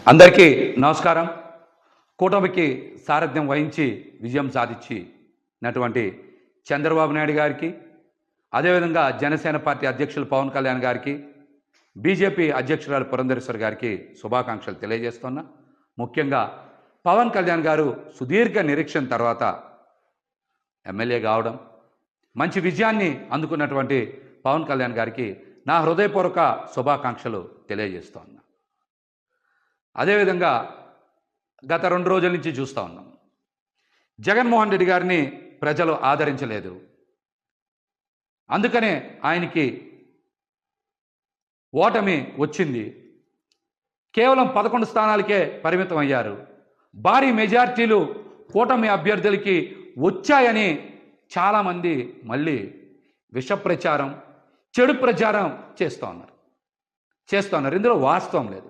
అందరికీ నమస్కారం. కూటమికి సారథ్యం వహించి విజయం సాధించినటువంటి చంద్రబాబు నాయుడు గారికి, అదేవిధంగా జనసేన పార్టీ అధ్యక్షులు పవన్ కళ్యాణ్ గారికి, బీజేపీ అధ్యక్షురాలు పురంధరేశ్వరి గారికి శుభాకాంక్షలు తెలియజేస్తున్నా. ముఖ్యంగా పవన్ కళ్యాణ్ గారు సుదీర్ఘ నిరీక్షణ తర్వాత ఎమ్మెల్యే కావడం, మంచి విజయాన్ని అందుకున్నటువంటి పవన్ కళ్యాణ్ గారికి నా హృదయపూర్వక శుభాకాంక్షలు తెలియజేస్తున్నా. అదేవిధంగా గత 2 రోజుల నుంచి చూస్తూ ఉన్నాం, జగన్మోహన్ రెడ్డి గారిని ప్రజలు ఆదరించలేదు. అందుకనే ఆయనకి ఓటమి వచ్చింది. కేవలం 11 స్థానాలకే పరిమితం అయ్యారు. భారీ మెజార్టీలు కూటమి అభ్యర్థులకి వచ్చాయని చాలామంది మళ్ళీ విష ప్రచారం, చెడు ప్రచారం చేస్తున్నారు. ఇందులో వాస్తవం లేదు.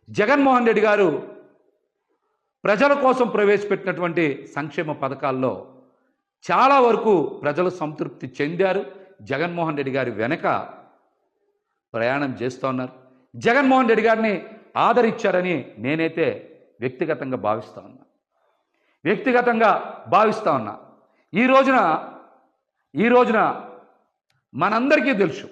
జగన్మోహన్ రెడ్డి గారు ప్రజల కోసం ప్రవేశపెట్టినటువంటి సంక్షేమ పథకాల్లో చాలా వరకు ప్రజలు సంతృప్తి చెందారు. జగన్మోహన్ రెడ్డి గారి వెనక ప్రయాణం చేస్తున్నారు. జగన్మోహన్ రెడ్డి గారిని ఆదరించారని నేనైతే వ్యక్తిగతంగా భావిస్తా ఉన్నా. ఈ రోజున మనందరికీ తెలుసు,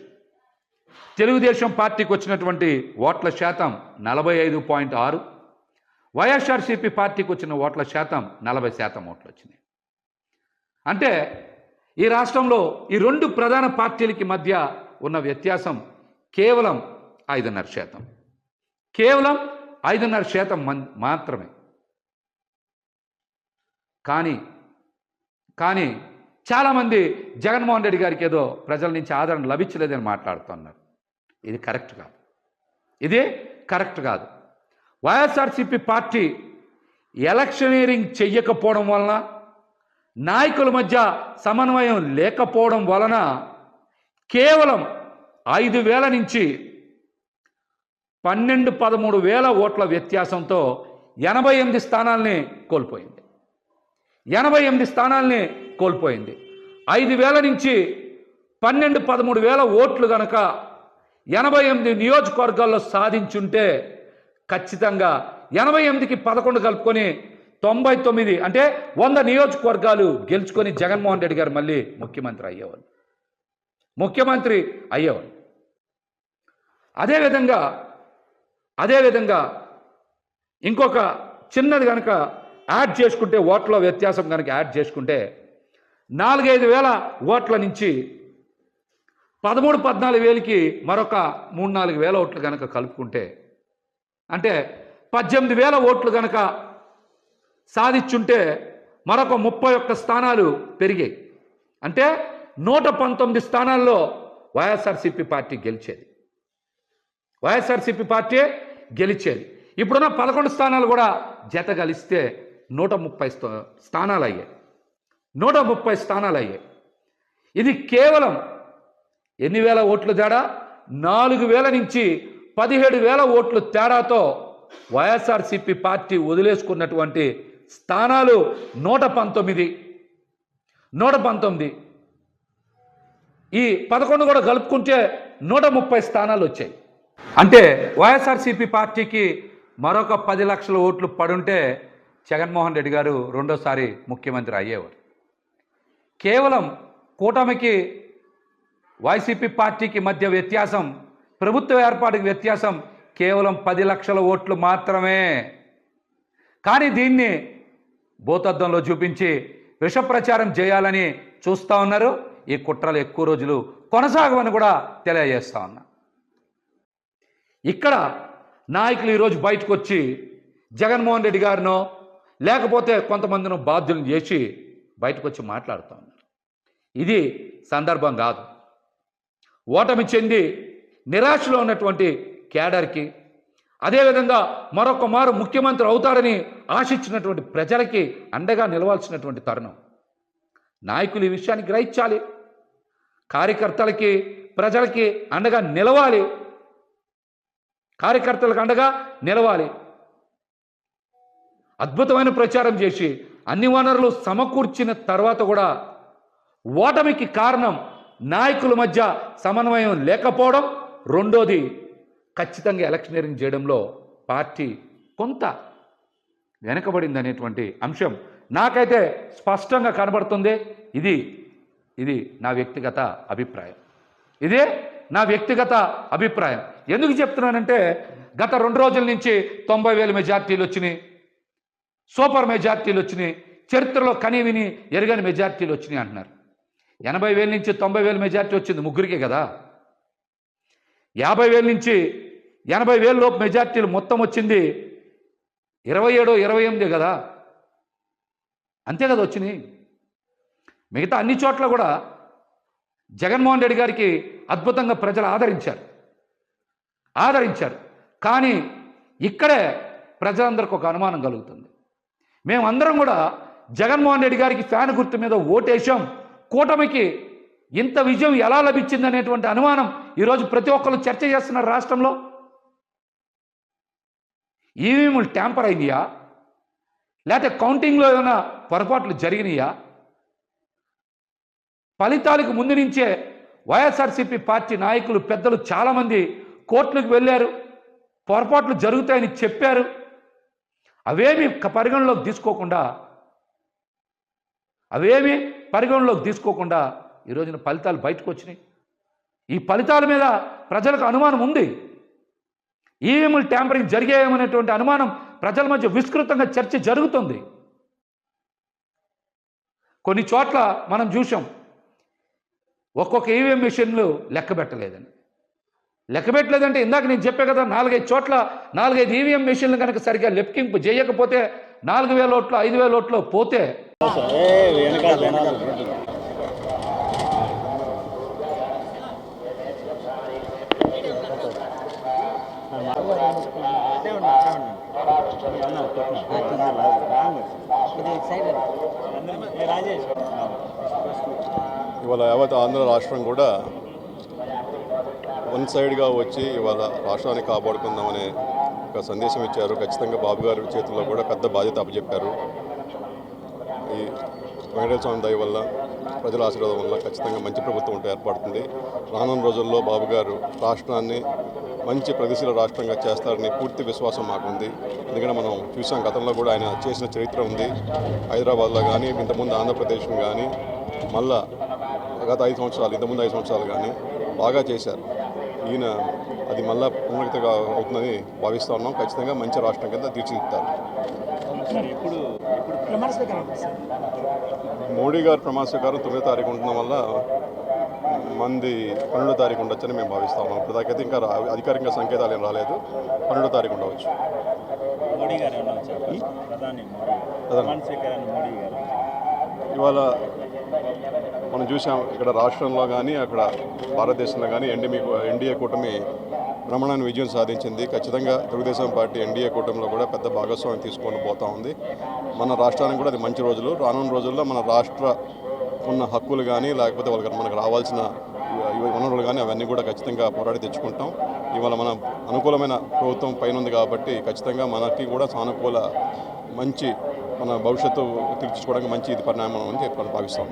తెలుగుదేశం పార్టీకి వచ్చినటువంటి ఓట్ల శాతం 45.6, వైఎస్ఆర్సీపీ పార్టీకి వచ్చిన ఓట్ల శాతం 40% ఓట్లు వచ్చినాయి. అంటే ఈ రాష్ట్రంలో ఈ 2 ప్రధాన పార్టీలకి మధ్య ఉన్న వ్యత్యాసం కేవలం 5.5%. కేవలం 5.5% మాత్రమే. కానీ చాలామంది జగన్మోహన్ రెడ్డి గారికి ఏదో ప్రజల నుంచి ఆదరణ లభించలేదని మాట్లాడుతున్నారు. ఇది కరెక్ట్ కాదు. వైఎస్ఆర్సీపీ పార్టీ ఎలక్షనీరింగ్ చెయ్యకపోవడం వలన, నాయకుల మధ్య సమన్వయం లేకపోవడం వలన కేవలం 5,000 నుంచి 12-13 వేల ఓట్ల వ్యత్యాసంతో 88 స్థానాల్ని కోల్పోయింది. 5,000 నుంచి 12-13 వేల ఓట్లు గనక 88 నియోజకవర్గాల్లో సాధించుంటే ఖచ్చితంగా 88కి 11 కలుపుకొని 99, అంటే 100 నియోజకవర్గాలు గెలుచుకొని జగన్మోహన్ రెడ్డి గారు మళ్ళీ ముఖ్యమంత్రి అయ్యేవాళ్ళు. అదేవిధంగా ఇంకొక చిన్నది కనుక యాడ్ చేసుకుంటే, ఓట్ల వ్యత్యాసం కనుక యాడ్ చేసుకుంటే 4-5 వేల ఓట్ల నుంచి 13-14 వేలకి మరొక 3-4 వేల ఓట్లు కనుక కలుపుకుంటే, అంటే 18 వేల ఓట్లు కనుక సాధించుంటే మరొక 31 స్థానాలు పెరిగాయి. అంటే 119 స్థానాల్లో వైఎస్ఆర్సీపీ పార్టీ గెలిచేది. ఇప్పుడున్న 11 స్థానాలు కూడా జత కలిస్తే 130 స్థానాలు అయ్యాయి. ఇది కేవలం ఎన్ని వేల ఓట్లు తేడా? 4,000 నుంచి 17,000 ఓట్లు తేడాతో వైఎస్ఆర్సీపీ పార్టీ వదిలేసుకున్నటువంటి స్థానాలు 119. ఈ 11 కూడా కలుపుకుంటే 130 స్థానాలు వచ్చాయి. అంటే వైఎస్ఆర్సీపీ పార్టీకి మరొక 10 లక్షల ఓట్లు పడుంటే జగన్మోహన్ రెడ్డి గారు రెండోసారి ముఖ్యమంత్రి అయ్యేవారు. కేవలం కూటమికి వైసీపీ పార్టీకి మధ్య వ్యత్యాసం, ప్రభుత్వ ఏర్పాటుకి వ్యత్యాసం కేవలం 10 లక్షల ఓట్లు మాత్రమే. కానీ దీన్ని భూతద్దంలో చూపించి విష ప్రచారం చేయాలని చూస్తూ ఉన్నారు. ఈ కుట్రలు ఎక్కువ రోజులు కొనసాగవని కూడా తెలియజేస్తా ఉన్నా. ఇక్కడ నాయకులు ఈరోజు బయటకు వచ్చి జగన్మోహన్ రెడ్డి గారినో లేకపోతే కొంతమందిని బాధ్యులను చేసి బయటకు వచ్చి మాట్లాడుతూ ఉన్నారు. ఇది సందర్భం కాదు. ఓటమి చెంది నిరాశలో ఉన్నటువంటి కేడర్కి, అదేవిధంగా మరొక మారు ముఖ్యమంత్రి అవుతారని ఆశించినటువంటి ప్రజలకి అండగా నిలవాల్సినటువంటి తరుణం. నాయకులు ఈ విషయాన్ని గ్రహించాలి. కార్యకర్తలకి, ప్రజలకి అండగా నిలవాలి. అద్భుతమైన ప్రచారం చేసి అన్ని వనరులు సమకూర్చిన తర్వాత కూడా ఓటమికి కారణం నాయకుల మధ్య సమన్వయం లేకపోవడం. రెండోది, ఖచ్చితంగా ఎలక్షనీరింగ్ చేయడంలో పార్టీ కొంత వెనకబడింది అనేటువంటి అంశం నాకైతే స్పష్టంగా కనబడుతుంది. ఇది నా వ్యక్తిగత అభిప్రాయం. ఇదే నా వ్యక్తిగత అభిప్రాయం. ఎందుకు చెప్తున్నానంటే గత 2 రోజుల నుంచి 90,000 మెజార్టీలు వచ్చినాయి, సూపర్ మెజార్టీలు వచ్చినాయి, చరిత్రలో కనీవిని ఎరగని మెజార్టీలు వచ్చినాయి అంటున్నారు. 80,000 నుంచి 90,000 మెజార్టీ వచ్చింది ముగ్గురికే కదా. 50,000 నుంచి 80,000 లోపు మెజార్టీలు మొత్తం వచ్చింది 27, 28 కదా, అంతే కదా వచ్చినాయి. మిగతా అన్ని చోట్ల కూడా జగన్మోహన్ రెడ్డి గారికి అద్భుతంగా ప్రజలు ఆదరించారు. కానీ ఇక్కడే ప్రజలందరికీ ఒక అనుమానం కలుగుతుంది. మేమందరం కూడా జగన్మోహన్ రెడ్డి గారికి ఫ్యాన్ గుర్తు మీద ఓటేశాం, కూటమికి ఇంత విజయం ఎలా లభించింది అనేటువంటి అనుమానం ఈరోజు ప్రతి ఒక్కరు చర్చ చేస్తున్నారు రాష్ట్రంలో. ఈవీఎంలు ట్యాంపర్ అయినాయా, లేకపోతే కౌంటింగ్లో ఏమైనా పొరపాట్లు జరిగినాయా? ఫలితాలకు ముందు నుంచే వైఎస్ఆర్సీపీ పార్టీ నాయకులు పెద్దలు చాలామంది కోర్టులకు వెళ్ళారు, పొరపాట్లు జరుగుతాయని చెప్పారు. అవేమీ పరిగణలోకి తీసుకోకుండా ఈ రోజున ఫలితాలు బయటకు వచ్చినాయి. ఈ ఫలితాల మీద ప్రజలకు అనుమానం ఉంది. ఈవీఎంలు ట్యాంపరింగ్ జరిగాయేమనేటువంటి అనుమానం ప్రజల మధ్య విస్తృతంగా చర్చ జరుగుతుంది. కొన్ని చోట్ల మనం చూసాం ఒక్కొక్క ఈవీఎం మిషన్లు లెక్క పెట్టలేదంటే ఇందాక నేను చెప్పే కదా 4-5 చోట్ల 4-5 ఈవీఎం మిషన్లు కనుక సరిగ్గా లెక్కింపు చేయకపోతే 4,000 ఓట్లు 5,000 ఓట్లు పోతే ఇవాళ యావత్ ఆంధ్ర రాష్ట్రం కూడా వన్ సైడ్గా వచ్చి ఇవాళ రాష్ట్రాన్ని కాపాడుకుందామనే ఒక సందేశం ఇచ్చారు. ఖచ్చితంగా బాబు గారి చేతుల్లో కూడా పెద్ద బాధ్యత అప్పచెప్పారు. ఈ వెంకటేశ్వర స్వామి దయ వల్ల, ప్రజల ఆశీర్వాదం వల్ల ఖచ్చితంగా మంచి ప్రభుత్వం ఉంటే ఏర్పడుతుంది. రానున్న రోజుల్లో బాబు గారు రాష్ట్రాన్ని మంచి ప్రగతిశీల రాష్ట్రంగా చేస్తారని పూర్తి విశ్వాసం మాకుంది. ఎందుకంటే మనం చూసాం, గతంలో కూడా ఆయన చేసిన చరిత్ర ఉంది. హైదరాబాద్లో కానీ, ఇంతకుముందు ఆంధ్రప్రదేశ్ని కానీ, మళ్ళా గత 5 సంవత్సరాలు, ఇంతకుముందు 5 సంవత్సరాలు కానీ బాగా చేశారు. ఈయన అది మళ్ళా పునరుక్తిగా అవుతుందని భావిస్తూ ఉన్నాం. ఖచ్చితంగా మంచి రాష్ట్రం కింద తీర్చిదిద్దుతారు. మోడీ గారు ప్రమాణ స్వీకారం 9వ తారీఖు ఉండడం వల్ల మంది 12వ తారీఖు ఉండొచ్చని మేము భావిస్తా ఉన్నాం. ఇప్పటిదాకైతే ఇంకా అధికారికంగా సంకేతాలు ఏం రాలేదు. 12వ తారీఖు ఉండవచ్చు. ఇవాళ మనం చూసాం, ఇక్కడ రాష్ట్రంలో కానీ అక్కడ భారతదేశంలో కానీ ఎన్డీఏ కూటమి బ్రహ్మాండమైన విజయం సాధించింది. ఖచ్చితంగా తెలుగుదేశం పార్టీ ఎన్డీఏ కూటమిలో కూడా పెద్ద భాగస్వామ్యం తీసుకొని పోతూ ఉంది. మన రాష్ట్రానికి కూడా అది మంచి రోజులు. రానున్న రోజుల్లో మన రాష్ట్ర ఉన్న హక్కులు కానీ, లేకపోతే మనకు రావాల్సిన వనరులు కానీ అవన్నీ కూడా ఖచ్చితంగా పోరాడి తెచ్చుకుంటాం. ఇవాళ మన అనుకూలమైన ప్రభుత్వం పైన ఉంది కాబట్టి ఖచ్చితంగా మనకి కూడా సానుకూల మంచి మన భవిష్యత్తు తీర్చుకోవడానికి మంచి ఇది పరిణామం అని చెప్పి భావిస్తాం.